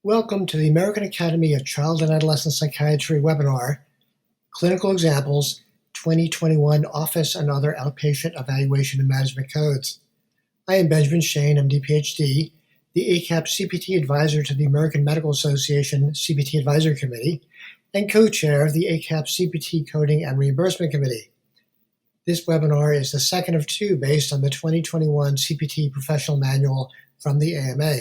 Welcome to the American Academy of Child and Adolescent Psychiatry webinar, Clinical Examples, 2021 Office and Other Outpatient Evaluation and Management Codes. I am Benjamin Shane, MD, PhD, the ACAP CPT Advisor to the American Medical Association CPT Advisory Committee, and co-chair of the ACAP CPT Coding and Reimbursement Committee. This webinar is the second of two based on the 2021 CPT Professional Manual from the AMA.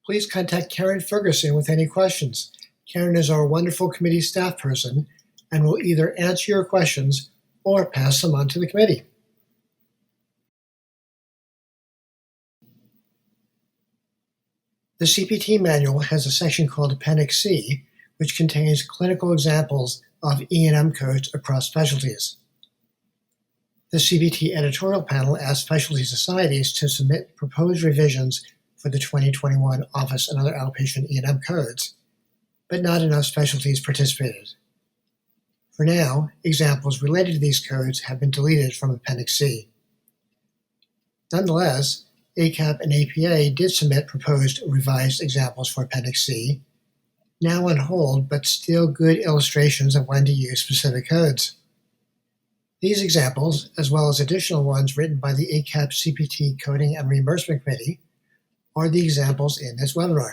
Please contact Karen Ferguson with any questions. Karen is our wonderful committee staff person and will either answer your questions or pass them on to the committee. The CPT manual has a section called Appendix C, which contains clinical examples of E&M codes across specialties. The CPT editorial panel asked specialty societies to submit proposed revisions for the 2021 Office and Other Outpatient E&M codes, but not enough specialties participated. For now, examples related to these codes have been deleted from Appendix C. Nonetheless, ACAP and APA did submit proposed revised examples for Appendix C, now on hold, but still good illustrations of when to use specific codes. These examples, as well as additional ones written by the ACAP CPT Coding and Reimbursement Committee, are the examples in this webinar.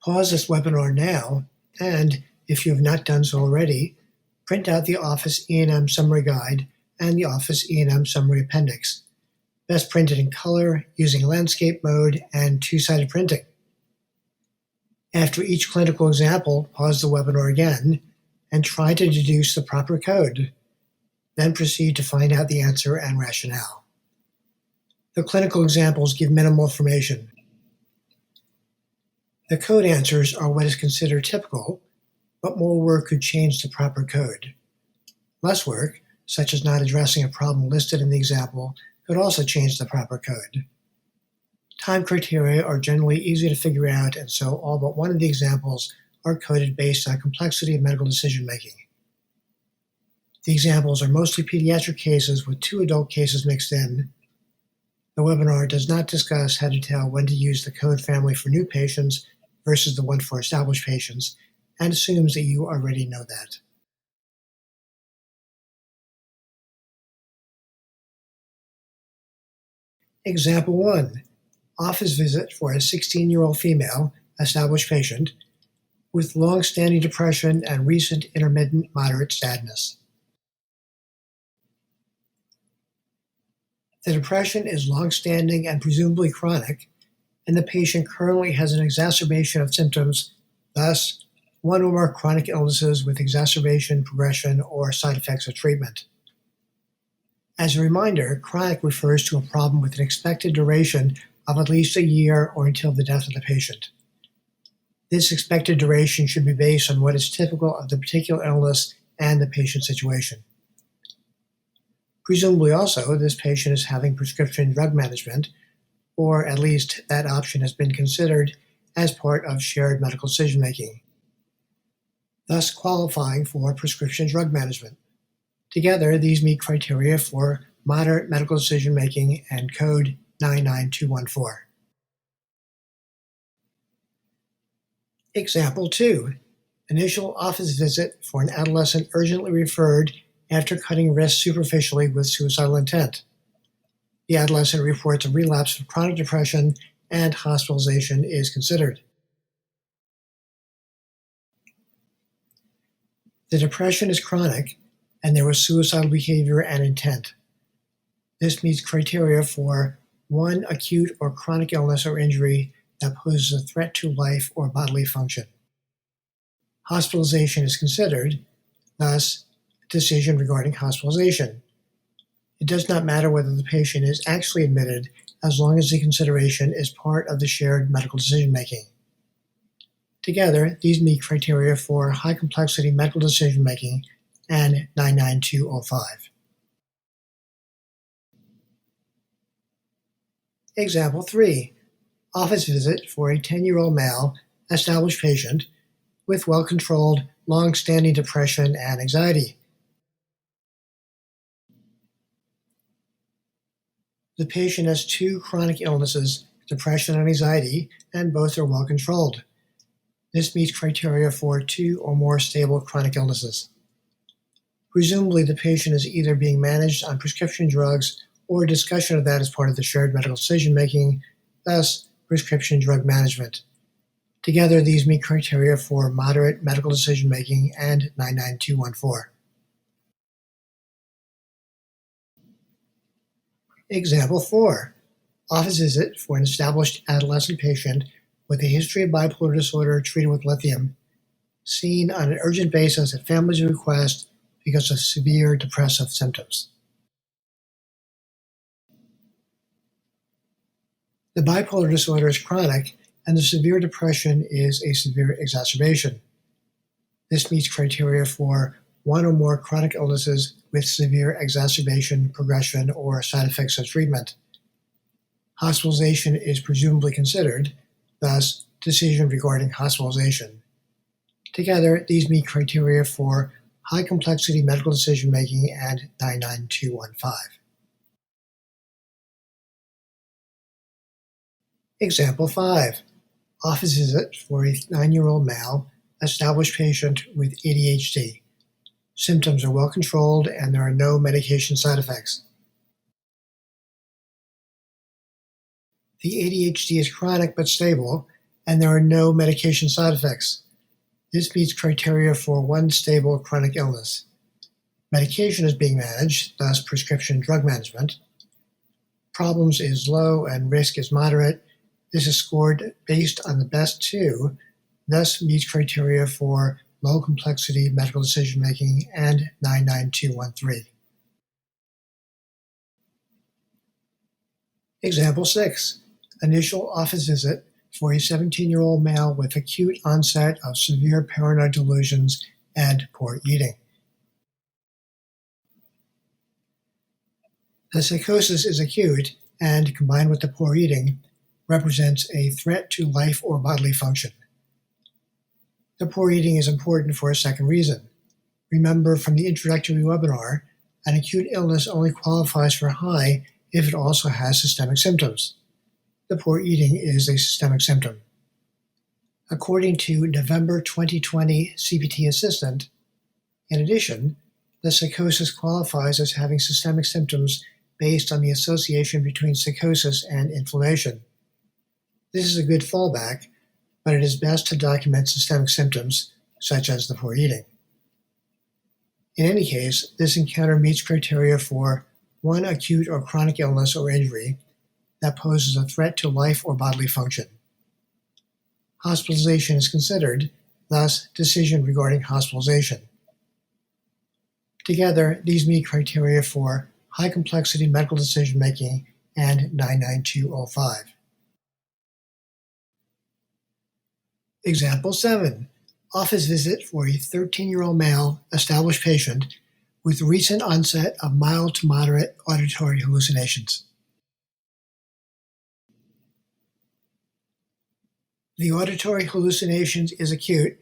Pause this webinar now, and if you have not done so already, print out the Office E&M Summary Guide and the Office E&M Summary Appendix, best printed in color using landscape mode and two-sided printing. After each clinical example, pause the webinar again and try to deduce the proper code. Then proceed to find out the answer and rationale. The clinical examples give minimal information. The code answers are what is considered typical, but more work could change the proper code. Less work, such as not addressing a problem listed in the example, could also change the proper code. Time criteria are generally easy to figure out, and so all but one of the examples are coded based on complexity of medical decision-making. The examples are mostly pediatric cases with 2 adult cases mixed in. The webinar does not discuss how to tell when to use the code family for new patients versus the one for established patients, and assumes that you already know that. Example 1. Office visit for a 16-year-old female, established patient, with long-standing depression and recent intermittent moderate sadness. The depression is long-standing and presumably chronic, and the patient currently has an exacerbation of symptoms, thus, one or more chronic illnesses with exacerbation, progression, or side effects of treatment. As a reminder, chronic refers to a problem with an expected duration of at least a year or until the death of the patient. This expected duration should be based on what is typical of the particular illness and the patient's situation. Presumably also, this patient is having prescription drug management, or at least that option has been considered as part of shared medical decision-making, thus qualifying for prescription drug management. Together, these meet criteria for moderate medical decision-making and code 99214. Example 2. Initial office visit for an adolescent urgently referred after cutting wrists superficially with suicidal intent. The adolescent reports a relapse of chronic depression and hospitalization is considered. The depression is chronic and there was suicidal behavior and intent. This meets criteria for 1 acute or chronic illness or injury that poses a threat to life or bodily function. Hospitalization is considered, thus, decision regarding hospitalization. It does not matter whether the patient is actually admitted as long as the consideration is part of the shared medical decision-making. Together, these meet criteria for high complexity medical decision-making and 99205. Example 3. Office visit for a 10-year-old male, established patient, with well-controlled, long-standing depression and anxiety. The patient has two chronic illnesses, depression and anxiety, and both are well controlled. This meets criteria for two or more stable chronic illnesses. Presumably, the patient is either being managed on prescription drugs or discussion of that as part of the shared medical decision-making, thus prescription drug management. Together, these meet criteria for moderate medical decision-making and 99214. Example 4. Office visit for an established adolescent patient with a history of bipolar disorder treated with lithium, seen on an urgent basis at family's request because of severe depressive symptoms. The bipolar disorder is chronic, and the severe depression is a severe exacerbation. This meets criteria for one or more chronic illnesses with severe exacerbation, progression, or side effects of treatment. Hospitalization is presumably considered, thus, decision regarding hospitalization. Together, these meet criteria for high complexity medical decision making and 99215. Example 5. Office visit for a 9-year-old male, established patient with ADHD. Symptoms are well controlled and there are no medication side effects. The ADHD is chronic but stable, and there are no medication side effects. This meets criteria for one stable chronic illness. Medication is being managed, thus prescription drug management. Problems is low and risk is moderate. This is scored based on the best two, thus meets criteria for low complexity medical decision making and 99213. Example 6. Initial office visit for a 17-year-old male with acute onset of severe paranoid delusions and poor eating. The psychosis is acute and, combined with the poor eating, represents a threat to life or bodily function. The poor eating is important for a second reason. Remember from the introductory webinar, an acute illness only qualifies for high if it also has systemic symptoms. The poor eating is a systemic symptom. According to November 2020 CPT Assistant, in addition, the psychosis qualifies as having systemic symptoms based on the association between psychosis and inflammation. This is a good fallback, but it is best to document systemic symptoms, such as the poor eating. In any case, this encounter meets criteria for one acute or chronic illness or injury that poses a threat to life or bodily function. Hospitalization is considered, thus decision regarding hospitalization. Together, these meet criteria for high complexity medical decision making and 99205. Example 7. Office visit for a 13-year-old male, established patient with recent onset of mild to moderate auditory hallucinations. The auditory hallucinations is acute.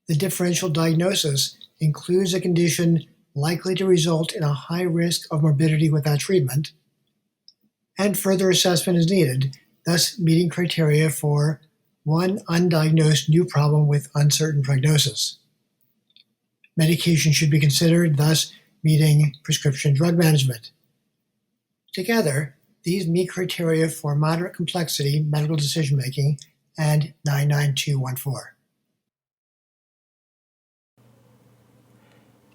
The differential diagnosis includes a condition likely to result in a high risk of morbidity without treatment, and further assessment is needed, thus meeting criteria for one undiagnosed new problem with uncertain prognosis. Medication should be considered, thus meeting prescription drug management. Together, these meet criteria for moderate complexity medical decision making and 99214.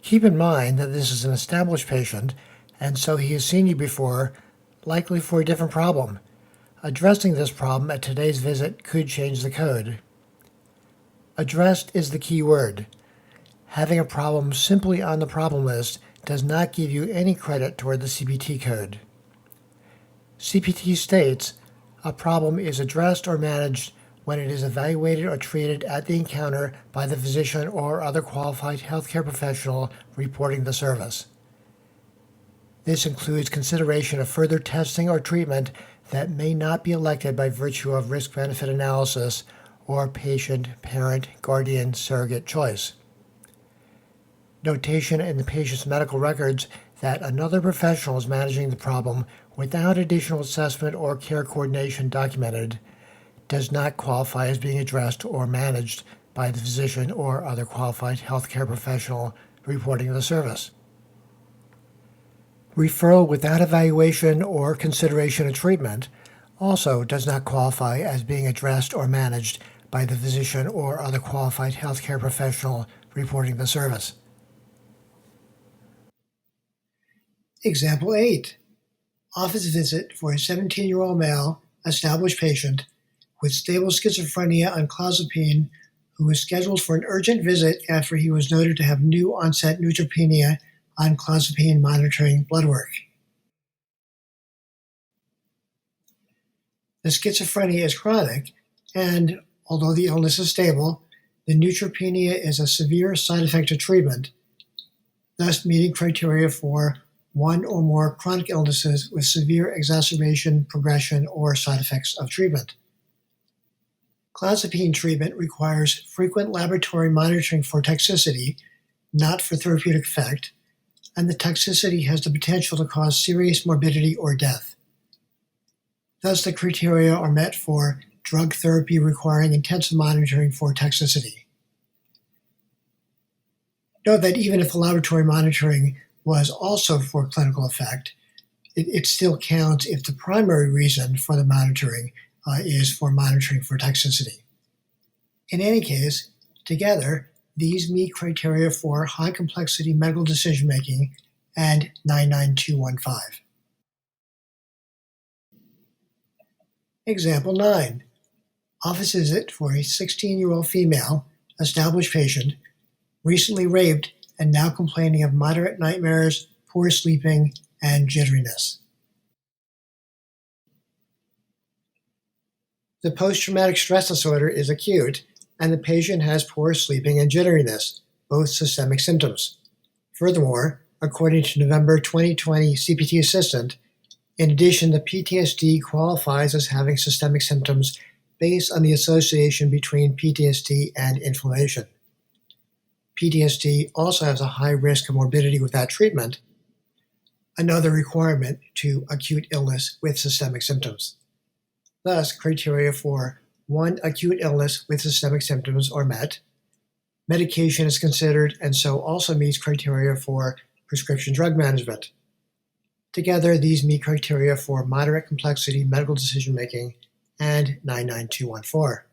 Keep in mind that this is an established patient, and so he has seen you before, likely for a different problem. Addressing this problem at today's visit could change the code. Addressed is the key word. Having a problem simply on the problem list does not give you any credit toward the CPT code. CPT states a problem is addressed or managed when it is evaluated or treated at the encounter by the physician or other qualified healthcare professional reporting the service. This includes consideration of further testing or treatment that may not be elected by virtue of risk-benefit analysis or patient, parent, guardian, surrogate choice. Notation in the patient's medical records that another professional is managing the problem without additional assessment or care coordination documented does not qualify as being addressed or managed by the physician or other qualified healthcare professional reporting the service. Referral without evaluation or consideration of treatment also does not qualify as being addressed or managed by the physician or other qualified healthcare professional reporting the service. Example 8. Office visit for a 17-year-old male, established patient with stable schizophrenia on clozapine who was scheduled for an urgent visit after he was noted to have new-onset neutropenia on clozapine-monitoring blood work. The schizophrenia is chronic, and although the illness is stable, the neutropenia is a severe side effect of treatment, thus meeting criteria for one or more chronic illnesses with severe exacerbation, progression, or side effects of treatment. Clozapine treatment requires frequent laboratory monitoring for toxicity, not for therapeutic effect, and the toxicity has the potential to cause serious morbidity or death. Thus, the criteria are met for drug therapy requiring intensive monitoring for toxicity. Note that even if the laboratory monitoring was also for clinical effect, it still counts if the primary reason for the monitoring is for monitoring for toxicity. In any case, together, these meet criteria for high complexity medical decision making and 99215. Example 9. Office visit for a 16-year-old female, established patient, recently raped and now complaining of moderate nightmares, poor sleeping, and jitteriness. The post-traumatic stress disorder is acute, and the patient has poor sleeping and jitteriness, both systemic symptoms. Furthermore, according to November 2020 CPT Assistant, in addition, the PTSD qualifies as having systemic symptoms based on the association between PTSD and inflammation. PTSD also has a high risk of morbidity without treatment, another requirement to acute illness with systemic symptoms. Thus, criteria for one acute illness with systemic symptoms are met, medication is considered, and so also meets criteria for prescription drug management. Together, these meet criteria for moderate complexity medical decision-making and 99214.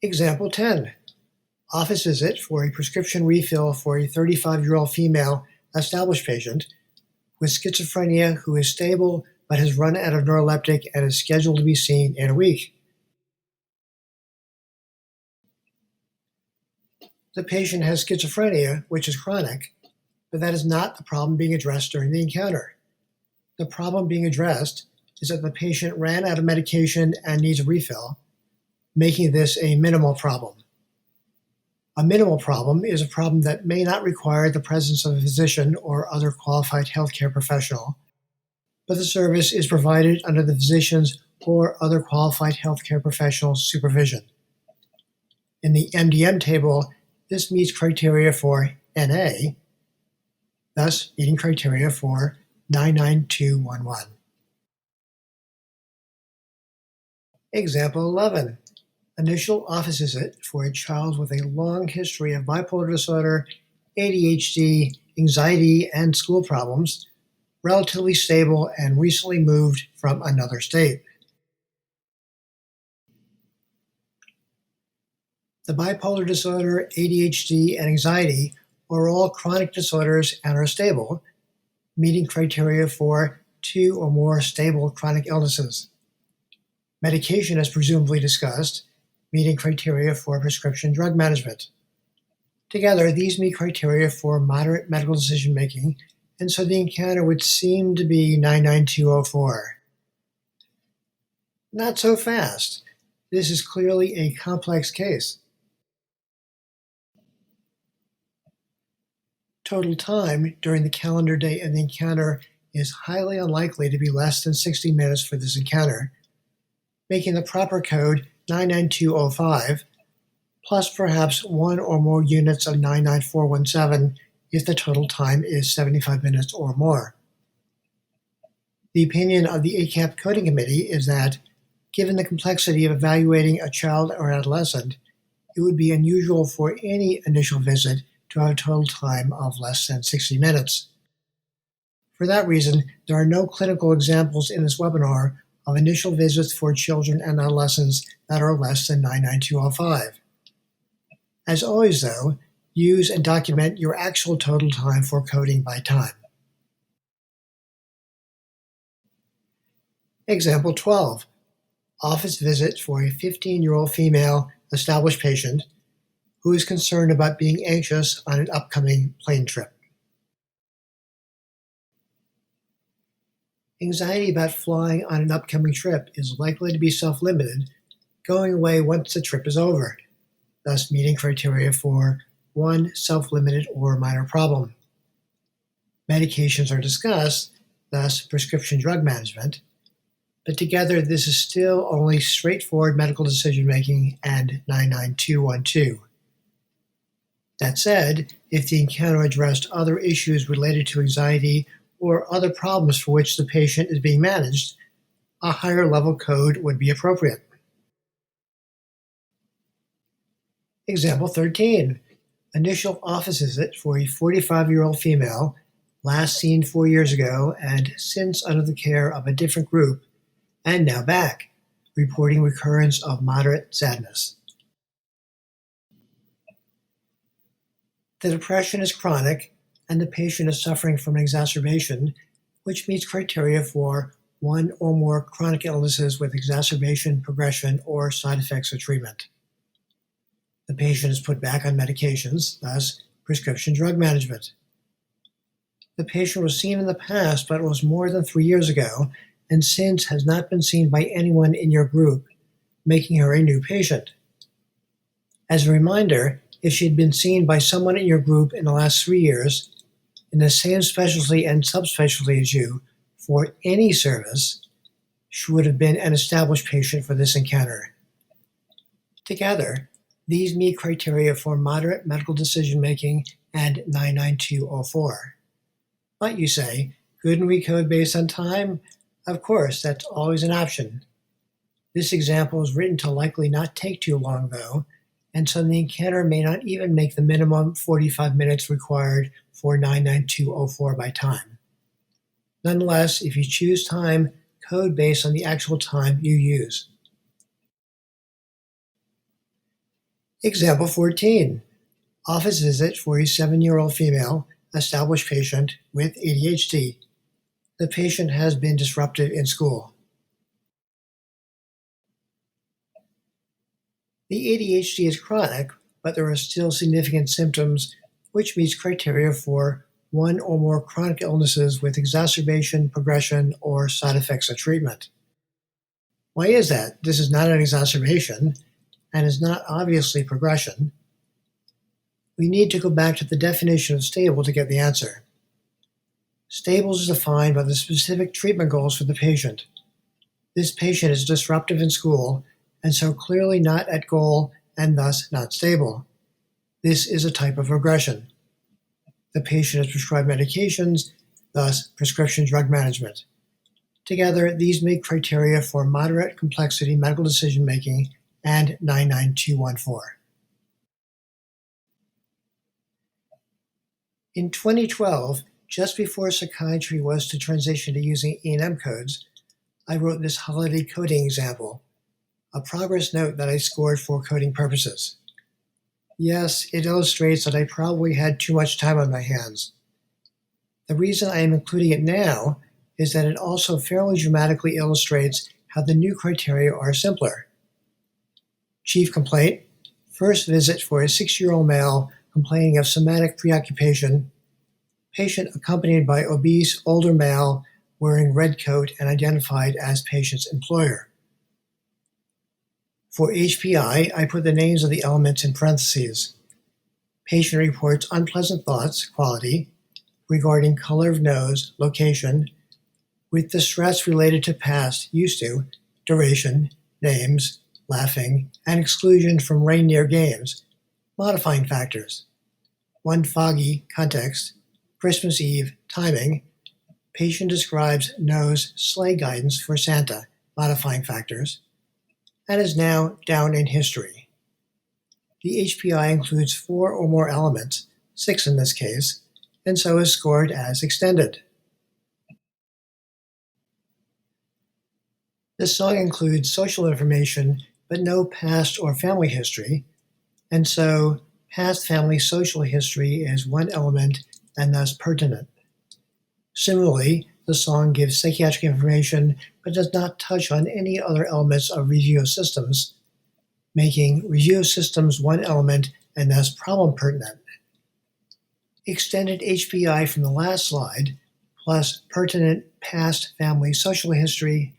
Example 10. Office visit for a prescription refill for a 35-year-old female established patient with schizophrenia who is stable but has run out of neuroleptic and is scheduled to be seen in a week. The patient has schizophrenia, which is chronic, but that is not the problem being addressed during the encounter. The problem being addressed is that the patient ran out of medication and needs a refill, making this a minimal problem. A minimal problem is a problem that may not require the presence of a physician or other qualified healthcare professional, but the service is provided under the physician's or other qualified healthcare professional's supervision. In the MDM table, this meets criteria for NA, thus meeting criteria for 99211. Example 11. Initial office visit for a child with a long history of bipolar disorder, ADHD, anxiety, and school problems, relatively stable and recently moved from another state. The bipolar disorder, ADHD, and anxiety are all chronic disorders and are stable, meeting criteria for 2 or more stable chronic illnesses. Medication is presumably discussed, meeting criteria for prescription drug management. Together, these meet criteria for moderate medical decision-making, and so the encounter would seem to be 99204. Not so fast. This is clearly a complex case. Total time during the calendar day of the encounter is highly unlikely to be less than 60 minutes for this encounter, making the proper code 99205, plus perhaps one or more units of 99417 if the total time is 75 minutes or more. The opinion of the ACAP coding committee is that, given the complexity of evaluating a child or adolescent, it would be unusual for any initial visit to have a total time of less than 60 minutes. For that reason, there are no clinical examples in this webinar of initial visits for children and adolescents that are less than 99205. As always, though, use and document your actual total time for coding by time. Example 12. Office visit for a 15-year-old female established patient who is concerned about being anxious on an upcoming plane trip. Anxiety about flying on an upcoming trip is likely to be self-limited, going away once the trip is over, thus meeting criteria for 1. Self-limited or minor problem. Medications are discussed, thus prescription drug management, but together this is still only straightforward medical decision-making and 99212. That said, if the encounter addressed other issues related to anxiety or other problems for which the patient is being managed, a higher level code would be appropriate. Example 13. Initial office visit for a 45-year-old female, last seen 4 years ago and since under the care of a different group, and now back, reporting recurrence of moderate sadness. The depression is chronic, and the patient is suffering from an exacerbation, which meets criteria for 1 or more chronic illnesses with exacerbation, progression, or side effects of treatment. The patient is put back on medications, thus prescription drug management. The patient was seen in the past, but it was more than 3 years ago, and since has not been seen by anyone in your group, making her a new patient. As a reminder, if she had been seen by someone in your group in the last 3 years, in the same specialty and subspecialty as you, for any service, she would have been an established patient for this encounter. Together, these meet criteria for moderate medical decision-making and 99204. But you say, couldn't we code based on time? Of course, that's always an option. This example is written to likely not take too long, though, and so the encounter may not even make the minimum 45 minutes required for 99204 by time. Nonetheless, if you choose time, code based on the actual time you use. Example 14. Office visit for a 7-year-old female, established patient with ADHD. The patient has been disruptive in school. The ADHD is chronic, but there are still significant symptoms which meets criteria for 1 or more chronic illnesses with exacerbation, progression, or side effects of treatment. Why is that? This is not an exacerbation and is not obviously progression. We need to go back to the definition of stable to get the answer. Stable is defined by the specific treatment goals for the patient. This patient is disruptive in school and so clearly not at goal and thus not stable. This is a type of regression. The patient is prescribed medications, thus prescription drug management. Together, these meet criteria for moderate complexity medical decision-making and 99214. In 2012, just before psychiatry was to transition to using E&M codes, I wrote this holiday coding example, a progress note that I scored for coding purposes. Yes, it illustrates that I probably had too much time on my hands. The reason I am including it now is that it also fairly dramatically illustrates how the new criteria are simpler. Chief complaint, first visit for a 6-year-old male complaining of somatic preoccupation, patient accompanied by obese older male wearing red coat and identified as patient's employer. For HPI, I put the names of the elements in parentheses. Patient reports unpleasant thoughts, quality, regarding color of nose, location, with distress related to past, used to, duration, names, laughing, and exclusion from reindeer games, modifying factors. One foggy context, Christmas Eve timing, patient describes knows sleigh guidance for Santa, modifying factors, and is now down in history. The HPI includes 4 or more elements, 6 in this case, and so is scored as extended. This song includes social information, but no past or family history, and so past family social history is one element and thus pertinent. Similarly, the song gives psychiatric information, but does not touch on any other elements of review systems, making review systems one element and thus problem pertinent. Extended HPI from the last slide, plus pertinent past family social history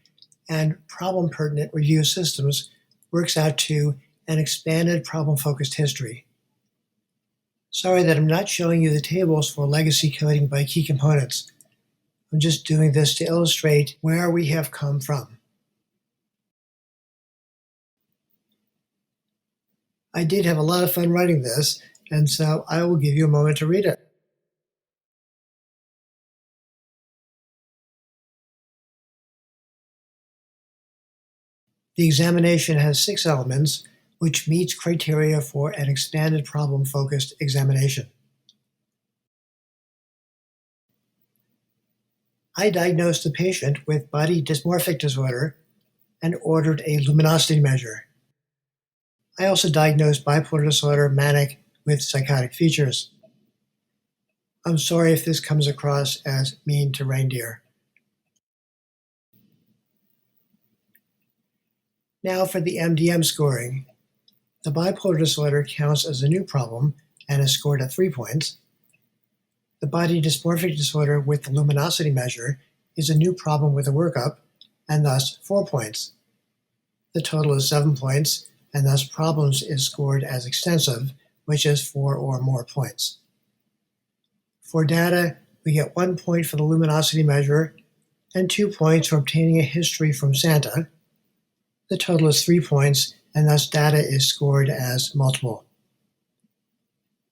and problem pertinent review systems, works out to an expanded problem-focused history. Sorry that I'm not showing you the tables for legacy coding by key components. I'm just doing this to illustrate where we have come from. I did have a lot of fun writing this, and so I will give you a moment to read it. The examination has 6 elements, which meets criteria for an expanded problem-focused examination. I diagnosed the patient with body dysmorphic disorder and ordered a luminosity measure. I also diagnosed bipolar disorder, manic, with psychotic features. I'm sorry if this comes across as mean to reindeer. Now for the MDM scoring. The bipolar disorder counts as a new problem and is scored at 3 points. The body dysmorphic disorder with the luminosity measure is a new problem with a workup, and thus 4 points. The total is 7 points, and thus problems is scored as extensive, which is 4 or more points. For data, we get 1 point for the luminosity measure and 2 points for obtaining a history from Santa. The total is 3 points, and thus data is scored as multiple.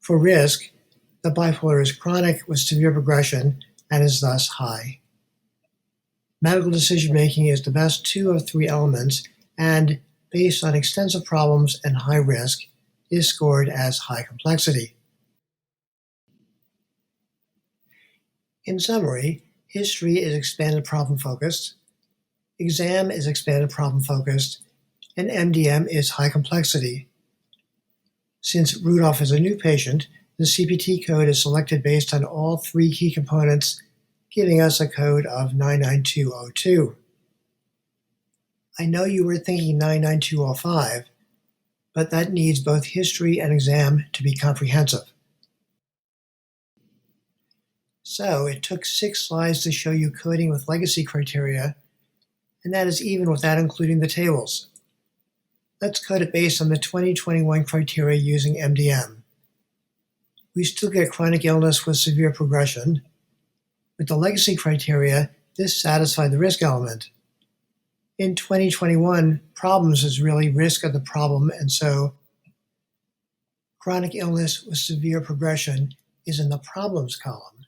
For risk, the bipolar is chronic with severe progression and is thus high. Medical decision-making is the best 2 of 3 elements, and based on extensive problems and high risk, is scored as high complexity. In summary, history is expanded problem-focused, exam is expanded problem-focused, and MDM is high complexity. Since Rudolph is a new patient, the CPT code is selected based on all 3 key components, giving us a code of 99202. I know you were thinking 99205, but that needs both history and exam to be comprehensive. So it took 6 slides to show you coding with legacy criteria, and that is even without including the tables. Let's code it based on the 2021 criteria using MDM. We still get chronic illness with severe progression. With the legacy criteria, this satisfied the risk element. In 2021, problems is really risk of the problem, and so chronic illness with severe progression is in the problems column.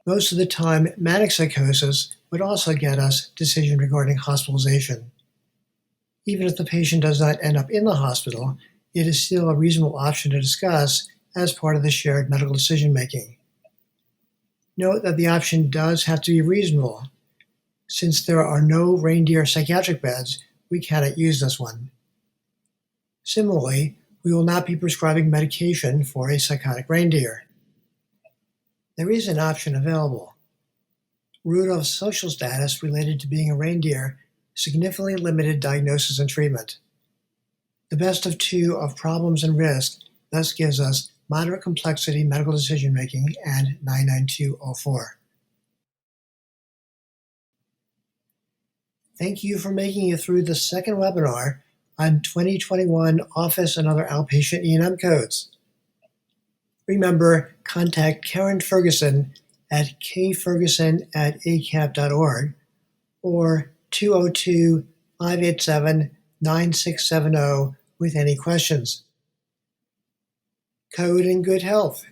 Most of the time, manic psychosis would also get us decision regarding hospitalization. Even if the patient does not end up in the hospital, it is still a reasonable option to discuss as part of the shared medical decision-making. Note that the option does have to be reasonable. Since there are no reindeer psychiatric beds, we cannot use this one. Similarly, we will not be prescribing medication for a psychotic reindeer. There is an option available. Rudolph's social status related to being a reindeer significantly limited diagnosis and treatment. The best of 2 of problems and risk thus gives us moderate complexity medical decision-making and 99204. Thank you for making it through the second webinar on 2021 office and other outpatient E&M codes. Remember, contact Karen Ferguson at kferguson@acap.org or 202-587-9999 9670 with any questions. Code in good health.